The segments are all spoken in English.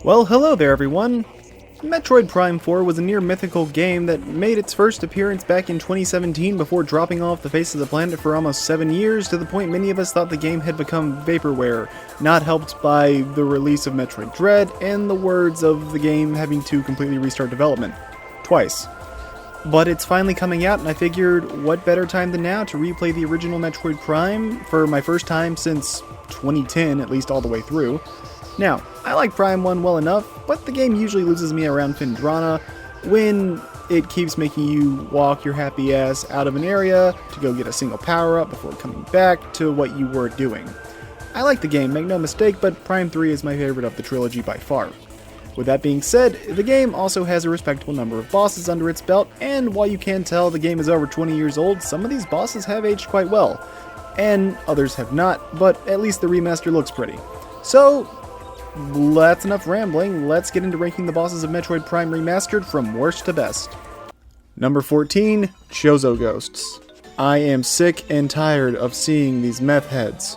Well, hello there everyone! Metroid Prime 4 was a near mythical game that made its first appearance back in 2017 before dropping off the face of the planet for almost 7 years, to the point many of us thought the game had become vaporware, not helped by the release of Metroid Dread and the words of the game having to completely restart development. Twice. But it's finally coming out, and I figured what better time than now to replay the original Metroid Prime for my first time since 2010, at least all the way through. Now, I like Prime 1 well enough, but the game usually loses me around Phendrana when it keeps making you walk your happy ass out of an area to go get a single power-up before coming back to what you were doing. I like the game, make no mistake, but Prime 3 is my favorite of the trilogy by far. With that being said, the game also has a respectable number of bosses under its belt, and while you can tell the game is over 20 years old, some of these bosses have aged quite well, and others have not, but at least the remaster looks pretty. So, that's enough rambling, let's get into ranking the bosses of Metroid Prime Remastered from worst to best. Number 14, Chozo Ghosts. I am sick and tired of seeing these meth heads.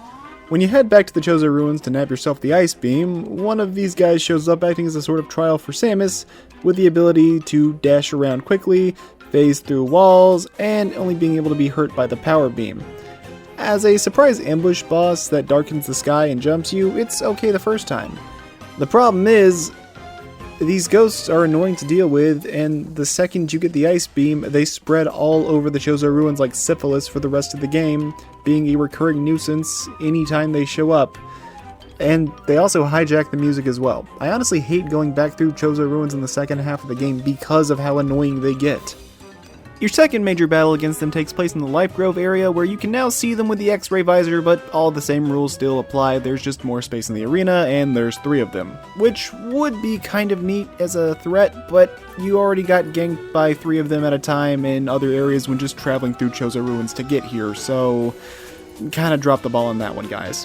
When you head back to the Chozo ruins to nab yourself the Ice Beam, one of these guys shows up acting as a sort of trial for Samus, with the ability to dash around quickly, phase through walls, and only being able to be hurt by the Power Beam. As a surprise ambush boss that darkens the sky and jumps you, it's okay the first time. The problem is, these ghosts are annoying to deal with, and the second you get the Ice Beam, they spread all over the Chozo ruins like syphilis for the rest of the game, being a recurring nuisance anytime they show up. And they also hijack the music as well. I honestly hate going back through Chozo ruins in the second half of the game because of how annoying they get. Your second major battle against them takes place in the Life Grove area, where you can now see them with the X-ray visor, but all the same rules still apply. There's just more space in the arena, and there's 3 of them. Which would be kind of neat as a threat, but you already got ganked by 3 of them at a time in other areas when just traveling through Chozo ruins to get here, so kinda dropped the ball on that one, guys.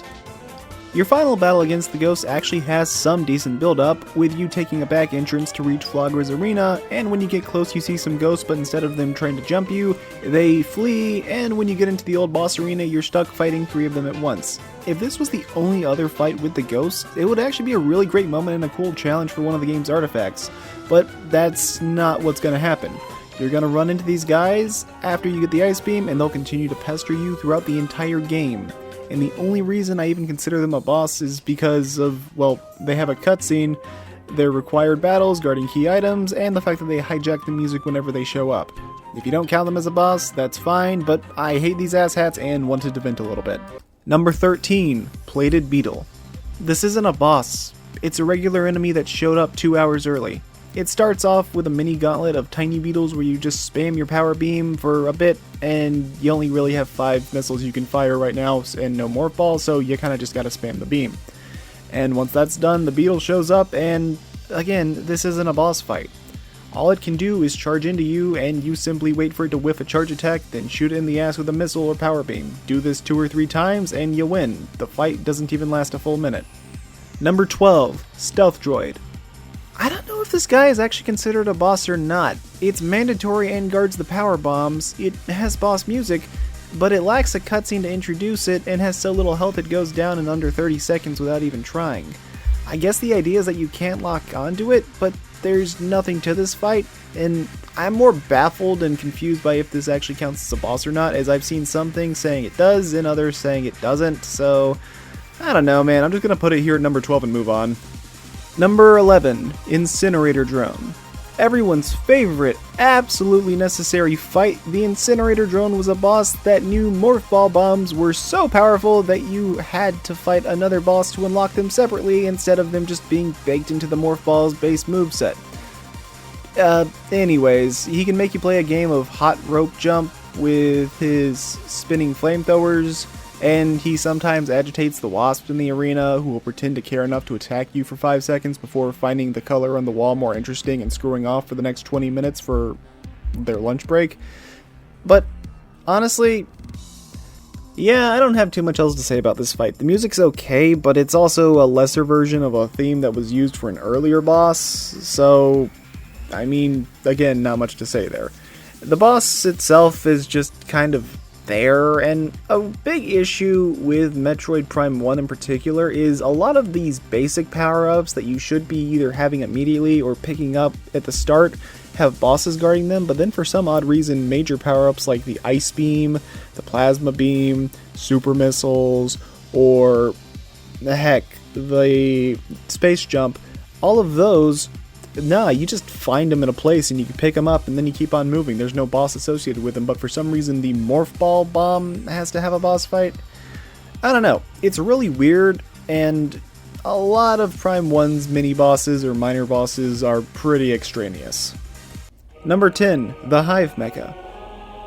Your final battle against the ghosts actually has some decent build-up, with you taking a back entrance to reach Flagra's arena, and when you get close you see some ghosts, but instead of them trying to jump you, they flee, and when you get into the old boss arena, you're stuck fighting 3 of them at once. If this was the only other fight with the ghosts, it would actually be a really great moment and a cool challenge for one of the game's artifacts, but that's not what's going to happen. You're going to run into these guys after you get the Ice Beam, and they'll continue to pester you throughout the entire game. And the only reason I even consider them a boss is because of, well, they have a cutscene, their required battles, guarding key items, and the fact that they hijack the music whenever they show up. If you don't count them as a boss, that's fine, but I hate these asshats and wanted to vent a little bit. Number 13, Plated Beetle. This isn't a boss. It's a regular enemy that showed up 2 hours early. It starts off with a mini gauntlet of tiny beetles where you just spam your power beam for a bit, and you only really have 5 missiles you can fire right now and no morph ball, so you kinda just gotta spam the beam. And once that's done, the beetle shows up, and again, this isn't a boss fight. All it can do is charge into you, and you simply wait for it to whiff a charge attack, then shoot it in the ass with a missile or power beam. Do this 2 or 3 times, and you win. The fight doesn't even last a full minute. Number 12, Stealth Droid. I don't know if this guy is actually considered a boss or not. It's mandatory and guards the power bombs, it has boss music, but it lacks a cutscene to introduce it and has so little health it goes down in under 30 seconds without even trying. I guess the idea is that you can't lock onto it, but there's nothing to this fight, and I'm more baffled and confused by if this actually counts as a boss or not, as I've seen some things saying it does and others saying it doesn't, so I don't know, man. I'm just gonna put it here at number 12 and move on. Number 11, Incinerator Drone. Everyone's favorite, absolutely necessary fight, the Incinerator Drone was a boss that knew Morph Ball bombs were so powerful that you had to fight another boss to unlock them separately instead of them just being baked into the Morph Ball's base moveset. Anyways, he can make you play a game of hot rope jump with his spinning flamethrowers, and he sometimes agitates the wasps in the arena, who will pretend to care enough to attack you for 5 seconds before finding the color on the wall more interesting and screwing off for the next 20 minutes for their lunch break. But honestly, yeah, I don't have too much else to say about this fight. The music's okay, but it's also a lesser version of a theme that was used for an earlier boss, so I mean, again, not much to say there. The boss itself is just kind of there, and a big issue with Metroid Prime 1 in particular is a lot of these basic power-ups that you should be either having immediately or picking up at the start have bosses guarding them, but then for some odd reason major power-ups like the Ice Beam, the Plasma Beam, Super Missiles, or heck, the Space Jump, all of those, nah, you just find them in a place and you can pick them up and then you keep on moving. There's no boss associated with them, but for some reason the Morph Ball Bomb has to have a boss fight. I don't know. It's really weird, and a lot of Prime 1's mini-bosses or minor bosses are pretty extraneous. Number 10, the Hive Mecha.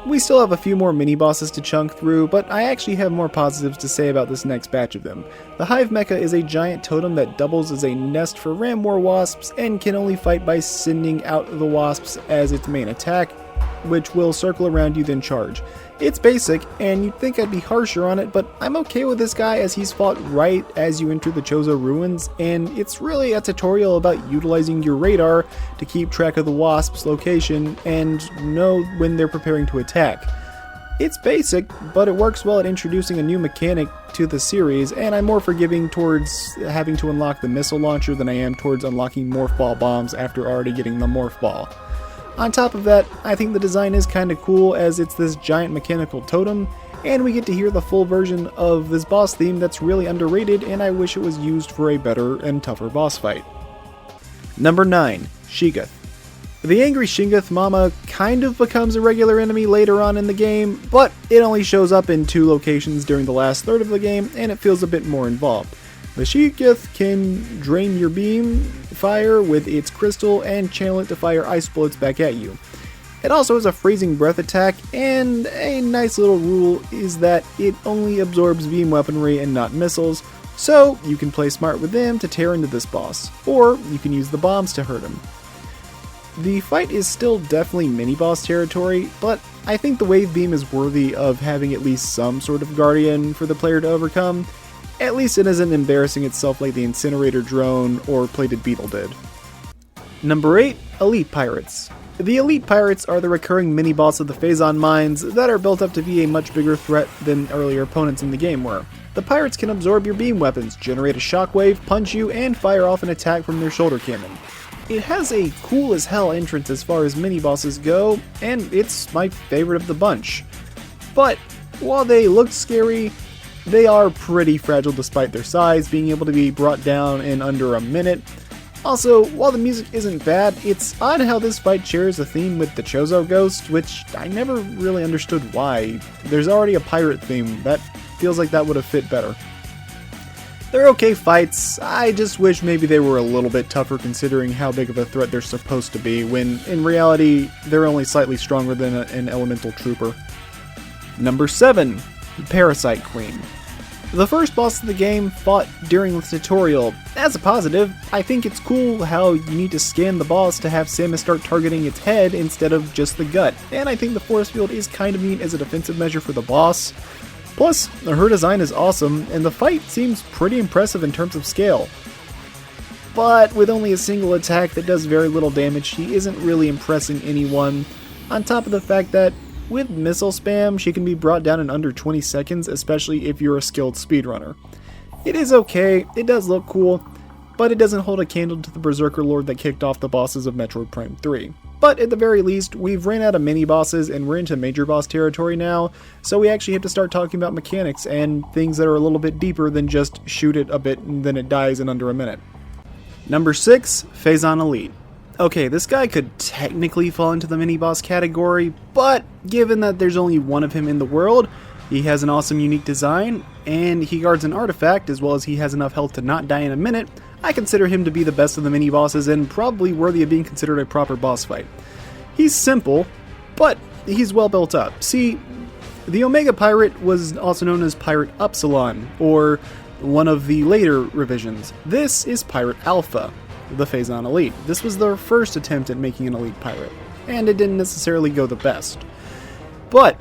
We still have a few more mini-bosses to chunk through, but I actually have more positives to say about this next batch of them. The Hive Mecha is a giant totem that doubles as a nest for ram war wasps and can only fight by sending out the wasps as its main attack, which will circle around you then charge. It's basic, and you'd think I'd be harsher on it, but I'm okay with this guy as he's fought right as you enter the Chozo ruins, and it's really a tutorial about utilizing your radar to keep track of the wasp's location and know when they're preparing to attack. It's basic, but it works well at introducing a new mechanic to the series, and I'm more forgiving towards having to unlock the missile launcher than I am towards unlocking Morph Ball bombs after already getting the Morph Ball. On top of that, I think the design is kinda cool as it's this giant mechanical totem, and we get to hear the full version of this boss theme that's really underrated, and I wish it was used for a better and tougher boss fight. Number 9, Sheegoth. The angry Shingoth Mama kind of becomes a regular enemy later on in the game, but it only shows up in 2 locations during the last third of the game, and it feels a bit more involved. The Sheegoth can drain your beam fire with its crystal and channel it to fire ice bullets back at you. It also has a freezing breath attack, and a nice little rule is that it only absorbs beam weaponry and not missiles, so you can play smart with them to tear into this boss, or you can use the bombs to hurt him. The fight is still definitely mini-boss territory, but I think the wave beam is worthy of having at least some sort of guardian for the player to overcome. At least it isn't embarrassing itself like the Incinerator Drone or Plated Beetle did. Number 8, Elite Pirates. The Elite Pirates are the recurring mini-boss of the Phazon mines that are built up to be a much bigger threat than earlier opponents in the game were. The pirates can absorb your beam weapons, generate a shockwave, punch you, and fire off an attack from their shoulder cannon. It has a cool as hell entrance as far as mini-bosses go, and it's my favorite of the bunch. But while they look scary, they are pretty fragile despite their size, being able to be brought down in under a minute. Also, while the music isn't bad, it's odd how this fight shares a theme with the Chozo Ghost, which I never really understood why. There's already a pirate theme, that feels like that would have fit better. They're okay fights, I just wish maybe they were a little bit tougher considering how big of a threat they're supposed to be, when in reality, they're only slightly stronger than an elemental trooper. Number 7, Parasite Queen. The first boss of the game fought during the tutorial. As a positive, I think it's cool how you need to scan the boss to have Samus start targeting its head instead of just the gut, and I think the force field is kind of neat as a defensive measure for the boss. Plus, her design is awesome, and the fight seems pretty impressive in terms of scale. But with only a single attack that does very little damage, she isn't really impressing anyone, on top of the fact that with missile spam, she can be brought down in under 20 seconds, especially if you're a skilled speedrunner. It is okay, it does look cool, but it doesn't hold a candle to the Berserker Lord that kicked off the bosses of Metroid Prime 3. But at the very least, we've ran out of mini-bosses and we're into major boss territory now, so we actually have to start talking about mechanics and things that are a little bit deeper than just shoot it a bit and then it dies in under a minute. Number 6, Phazon Elite. Okay, this guy could technically fall into the mini-boss category, but given that there's only one of him in the world, he has an awesome unique design, and he guards an artifact as well as he has enough health to not die in a minute, I consider him to be the best of the mini-bosses and probably worthy of being considered a proper boss fight. He's simple, but he's well built up. See, the Omega Pirate was also known as Pirate Upsilon, or one of the later revisions. This is Pirate Alpha, the Phazon Elite. This was their first attempt at making an elite pirate, and it didn't necessarily go the best. But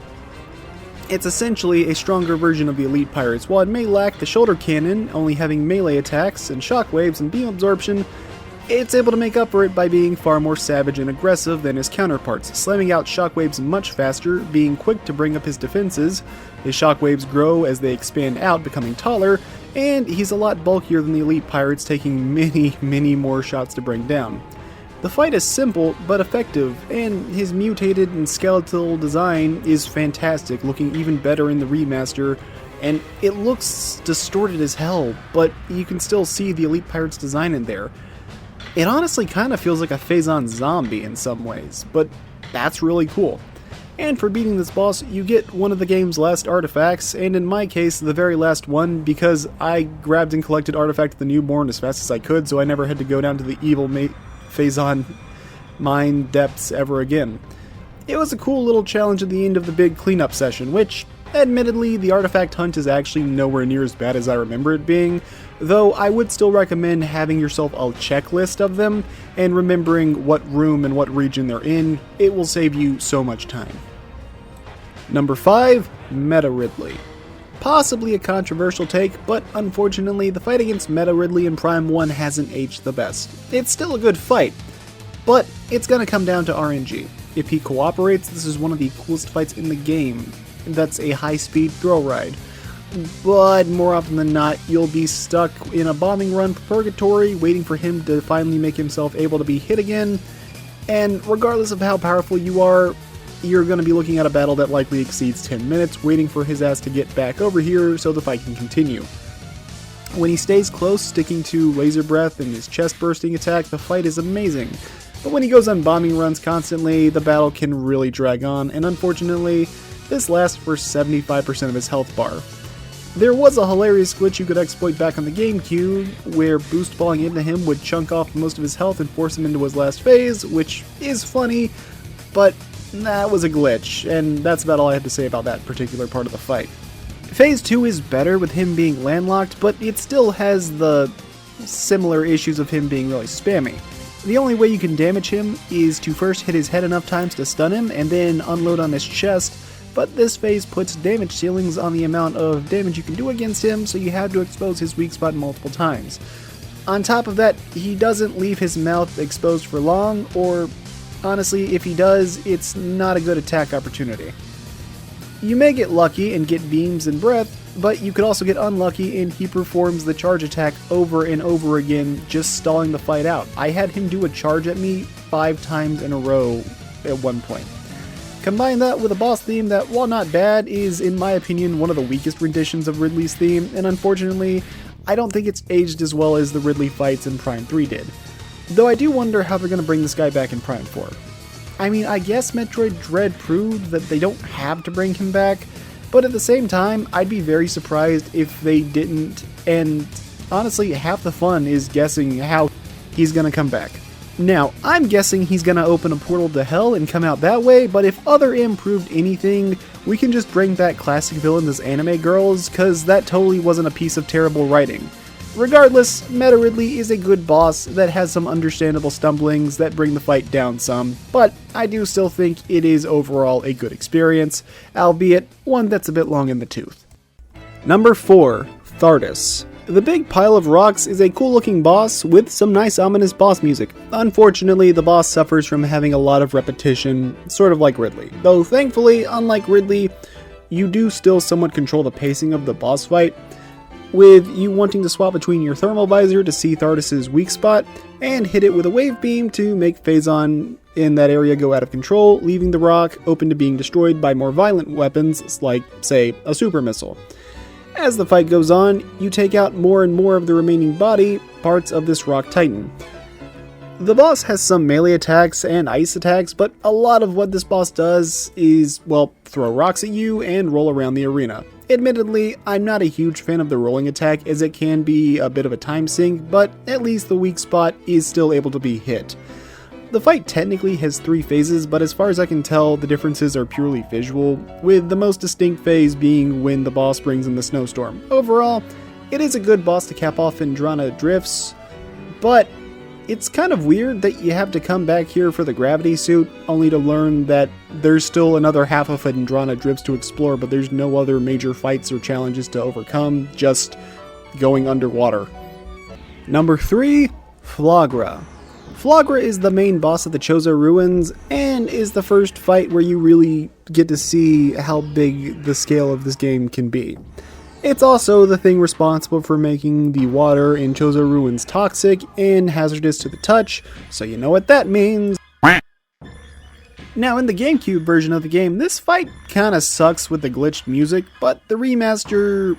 it's essentially a stronger version of the elite pirates. While it may lack the shoulder cannon, only having melee attacks and shockwaves and beam absorption, It's able to make up for it by being far more savage and aggressive than his counterparts, slamming out shockwaves much faster, being quick to bring up his defenses. His shockwaves grow as they expand out, becoming taller, and he's a lot bulkier than the elite pirates, taking many more shots to bring down. The fight is simple but effective, and his mutated and skeletal design is fantastic, looking even better in the remaster, and it looks distorted as hell, but you can still see the elite pirates design in there. It honestly kind of feels like a Phazon zombie in some ways, but that's really cool. And for beating this boss, you get one of the game's last artifacts, and in my case, the very last one, because I grabbed and collected Artifact of the Newborn as fast as I could, so I never had to go down to the evil Phazon mine depths ever again. It was a cool little challenge at the end of the big cleanup session, which, admittedly, the artifact hunt is actually nowhere near as bad as I remember it being, though I would still recommend having yourself a checklist of them and remembering what room and what region they're in. It will save you so much time. Number 5, Meta Ridley. Possibly a controversial take, but unfortunately the fight against Meta Ridley in Prime 1 hasn't aged the best. It's still a good fight, but it's gonna come down to RNG. If he cooperates, this is one of the coolest fights in the game. That's a high-speed thrill ride. But more often than not, you'll be stuck in a bombing run purgatory, waiting for him to finally make himself able to be hit again, and regardless of how powerful you are, you're going to be looking at a battle that likely exceeds 10 minutes, waiting for his ass to get back over here so the fight can continue. When he stays close, sticking to laser breath and his chest bursting attack, the fight is amazing. But when he goes on bombing runs constantly, the battle can really drag on, and unfortunately, this lasts for 75% of his health bar. There was a hilarious glitch you could exploit back on the GameCube, where boost balling into him would chunk off most of his health and force him into his last phase, which is funny, but that was a glitch, and that's about all I had to say about that particular part of the fight. Phase 2 is better with him being landlocked, but it still has the similar issues of him being really spammy. The only way you can damage him is to first hit his head enough times to stun him, and then unload on his chest, but this phase puts damage ceilings on the amount of damage you can do against him, so you have to expose his weak spot multiple times. On top of that, he doesn't leave his mouth exposed for long, or honestly, if he does, it's not a good attack opportunity. You may get lucky and get beams and breath, but you could also get unlucky and he performs the charge attack over and over again, just stalling the fight out. I had him do a charge at me 5 times in a row at one point. Combine that with a boss theme that, while not bad, is in my opinion one of the weakest renditions of Ridley's theme, and unfortunately, I don't think it's aged as well as the Ridley fights in Prime 3 did. Though I do wonder how they're going to bring this guy back in Prime 4. I mean, I guess Metroid Dread proved that they don't have to bring him back, but at the same time, I'd be very surprised if they didn't, and honestly, half the fun is guessing how he's going to come back. Now, I'm guessing he's going to open a portal to hell and come out that way, but if Other M proved anything, we can just bring back classic villains as anime girls, cause that totally wasn't a piece of terrible writing. Regardless, Meta Ridley is a good boss that has some understandable stumblings that bring the fight down some, but I do still think it is overall a good experience, albeit one that's a bit long in the tooth. Number 4, Thardus. The big pile of rocks is a cool looking boss with some nice ominous boss music. Unfortunately, the boss suffers from having a lot of repetition, sort of like Ridley. Though thankfully, unlike Ridley, you do still somewhat control the pacing of the boss fight, with you wanting to swap between your thermal visor to see Thardus' weak spot, and hit it with a wave beam to make Phazon in that area go out of control, leaving the rock open to being destroyed by more violent weapons, like, say, a super missile. As the fight goes on, you take out more and more of the remaining body parts of this rock titan. The boss has some melee attacks and ice attacks, but a lot of what this boss does is, well, throw rocks at you and roll around the arena. Admittedly, I'm not a huge fan of the rolling attack as it can be a bit of a time sink, but at least the weak spot is still able to be hit. The fight technically has 3 phases, but as far as I can tell, the differences are purely visual, with the most distinct phase being when the boss brings in the snowstorm. Overall, it is a good boss to cap off Indrana Drifts, but it's kind of weird that you have to come back here for the gravity suit, only to learn that there's still another half of Indrana Drifts to explore, but there's no other major fights or challenges to overcome, just going underwater. Number 3, Flagra. Flagra is the main boss of the Chozo Ruins, and is the first fight where you really get to see how big the scale of this game can be. It's also the thing responsible for making the water in Chozo Ruins toxic and hazardous to the touch, so you know what that means. Now, in the GameCube version of the game, this fight kinda sucks with the glitched music, but the remaster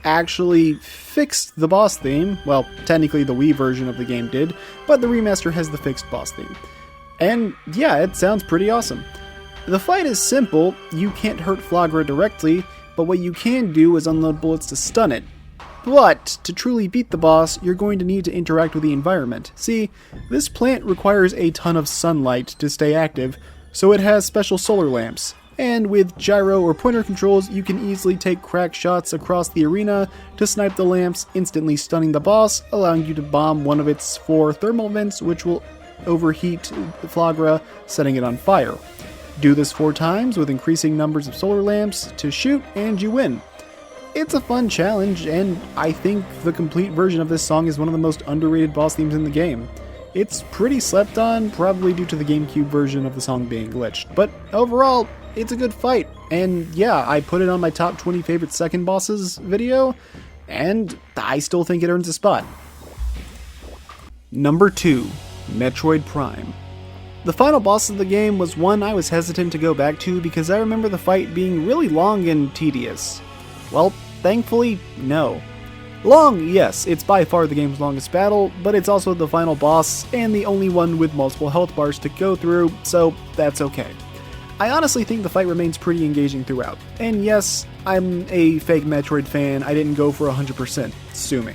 actually fixed the boss theme. Well, technically the Wii version of the game did, but the remaster has the fixed boss theme. And yeah, it sounds pretty awesome. The fight is simple, you can't hurt Flagra directly, but what you can do is unload bullets to stun it. But to truly beat the boss, you're going to need to interact with the environment. See, this plant requires a ton of sunlight to stay active, so it has special solar lamps. And with gyro or pointer controls, you can easily take crack shots across the arena to snipe the lamps, instantly stunning the boss, allowing you to bomb one of its 4 thermal vents, which will overheat the Flagra, setting it on fire. Do this 4 times with increasing numbers of solar lamps to shoot, and you win. It's a fun challenge, and I think the complete version of this song is one of the most underrated boss themes in the game. It's pretty slept on, probably due to the GameCube version of the song being glitched, but overall, it's a good fight, and yeah, I put it on my top 20 favorite second bosses video, and I still think it earns a spot. Number 2, Metroid Prime. The final boss of the game was one I was hesitant to go back to because I remember the fight being really long and tedious. Well, thankfully, no. Long, yes, it's by far the game's longest battle, but it's also the final boss and the only one with multiple health bars to go through, so that's okay. I honestly think the fight remains pretty engaging throughout. And yes, I'm a fake Metroid fan, I didn't go for 100%, sue me.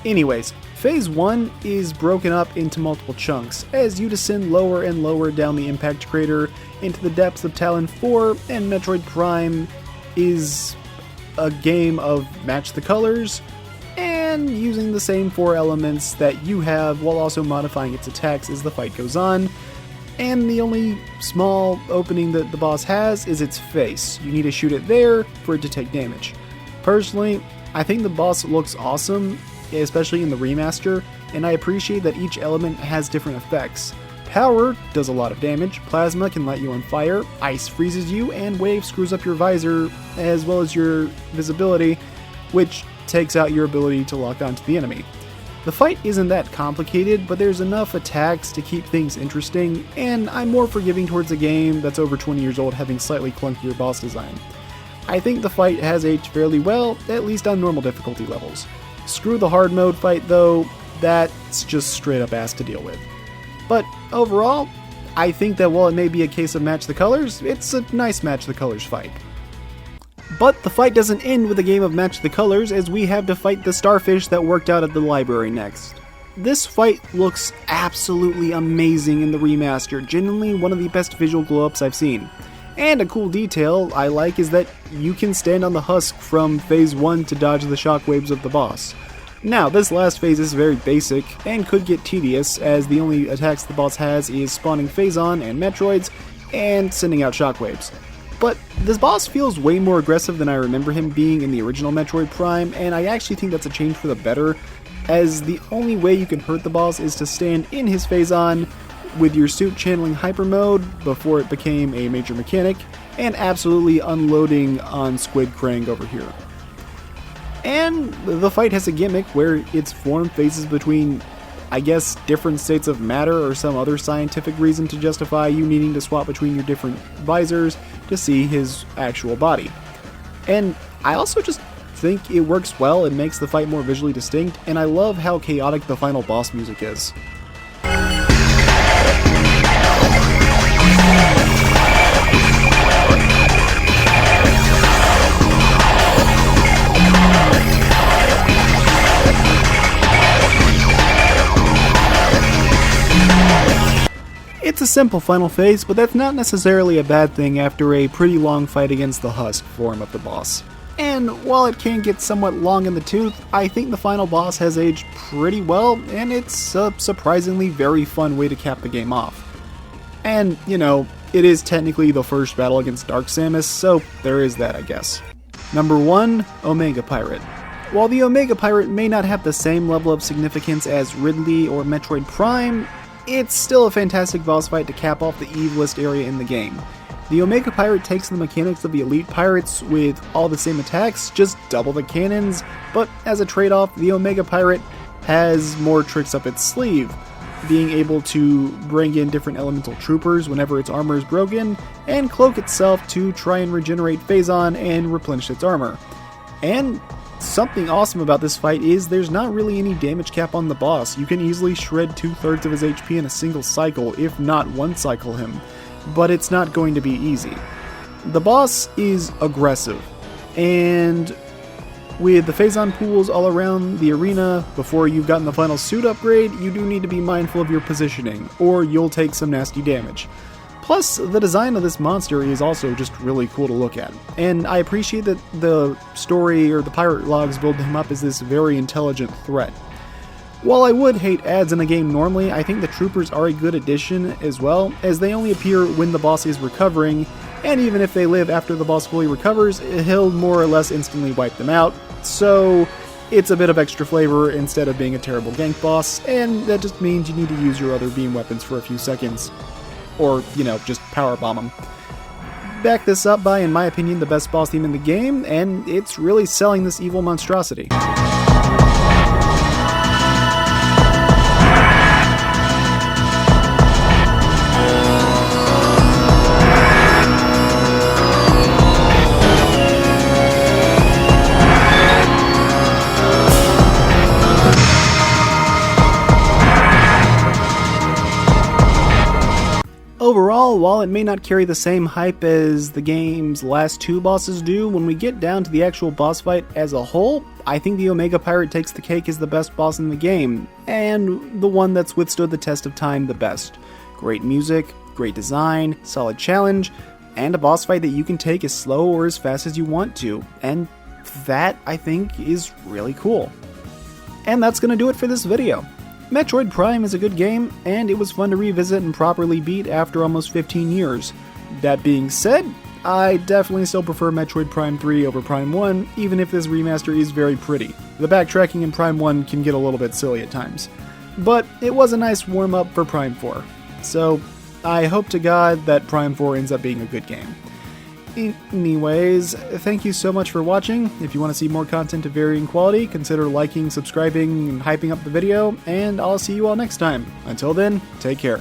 Anyways, Phase 1 is broken up into multiple chunks, as you descend lower and lower down the impact crater into the depths of Talon 4, and Metroid Prime is a game of match the colors, and using the same 4 elements that you have while also modifying its attacks as the fight goes on. And the only small opening that the boss has is its face. You need to shoot it there for it to take damage. Personally, I think the boss looks awesome, especially in the remaster, and I appreciate that each element has different effects. Power does a lot of damage, plasma can light you on fire, ice freezes you, and wave screws up your visor, as well as your visibility, which takes out your ability to lock onto the enemy. The fight isn't that complicated, but there's enough attacks to keep things interesting, and I'm more forgiving towards a game that's over 20 years old having slightly clunkier boss design. I think the fight has aged fairly well, at least on normal difficulty levels. Screw the hard mode fight though, that's just straight up ass to deal with. But overall, I think that while it may be a case of match the colors, it's a nice match the colors fight. But the fight doesn't end with a game of match the colors, as we have to fight the starfish that worked out at the library next. This fight looks absolutely amazing in the remaster, genuinely one of the best visual glow-ups I've seen. And a cool detail I like is that you can stand on the husk from phase 1 to dodge the shockwaves of the boss. Now, this last phase is very basic, and could get tedious, as the only attacks the boss has is spawning Phazon and Metroids, and sending out shockwaves. But this boss feels way more aggressive than I remember him being in the original Metroid Prime, and I actually think that's a change for the better, as the only way you can hurt the boss is to stand in his Phazon with your suit channeling hyper mode before it became a major mechanic, and absolutely unloading on Squid Krang over here. And the fight has a gimmick where its form phases between, I guess, different states of matter or some other scientific reason to justify you needing to swap between your different visors to see his actual body. And I also just think it works well and makes the fight more visually distinct, and I love how chaotic the final boss music is. It's a simple final phase, but that's not necessarily a bad thing after a pretty long fight against the husk form of the boss. And while it can get somewhat long in the tooth, I think the final boss has aged pretty well, and it's a surprisingly very fun way to cap the game off. And, you know, it is technically the first battle against Dark Samus, so there is that, I guess. Number 1, Omega Pirate. While the Omega Pirate may not have the same level of significance as Ridley or Metroid Prime, it's still a fantastic boss fight to cap off the evilest area in the game. The Omega Pirate takes the mechanics of the Elite Pirates with all the same attacks, just double the cannons, but as a trade-off, the Omega Pirate has more tricks up its sleeve, being able to bring in different elemental troopers whenever its armor is broken, and cloak itself to try and regenerate Phazon and replenish its armor. And something awesome about this fight is there's not really any damage cap on the boss. You can easily shred 2/3 of his HP in a single cycle, if not one cycle him, but it's not going to be easy. The boss is aggressive, and with the Phazon pools all around the arena before you've gotten the final suit upgrade, you do need to be mindful of your positioning, or you'll take some nasty damage. Plus, the design of this monster is also just really cool to look at, and I appreciate that the story or the pirate logs build him up as this very intelligent threat. While I would hate ads in a game normally, I think the troopers are a good addition as well, as they only appear when the boss is recovering, and even if they live after the boss fully recovers, he'll more or less instantly wipe them out, so it's a bit of extra flavor instead of being a terrible gank boss, and that just means you need to use your other beam weapons for a few seconds. Or, just power bomb them. Back this up by, in my opinion, the best boss theme in the game, and it's really selling this evil monstrosity. Overall, while it may not carry the same hype as the game's last two bosses do, when we get down to the actual boss fight as a whole, I think the Omega Pirate takes the cake as the best boss in the game, and the one that's withstood the test of time the best. Great music, great design, solid challenge, and a boss fight that you can take as slow or as fast as you want to, and that, I think, is really cool. And that's gonna do it for this video. Metroid Prime is a good game, and it was fun to revisit and properly beat after almost 15 years. That being said, I definitely still prefer Metroid Prime 3 over Prime 1, even if this remaster is very pretty. The backtracking in Prime 1 can get a little bit silly at times. But it was a nice warm-up for Prime 4, so I hope to God that Prime 4 ends up being a good game. Anyways, thank you so much for watching. If you want to see more content of varying quality, consider liking, subscribing, and hyping up the video, and I'll see you all next time. Until then, take care.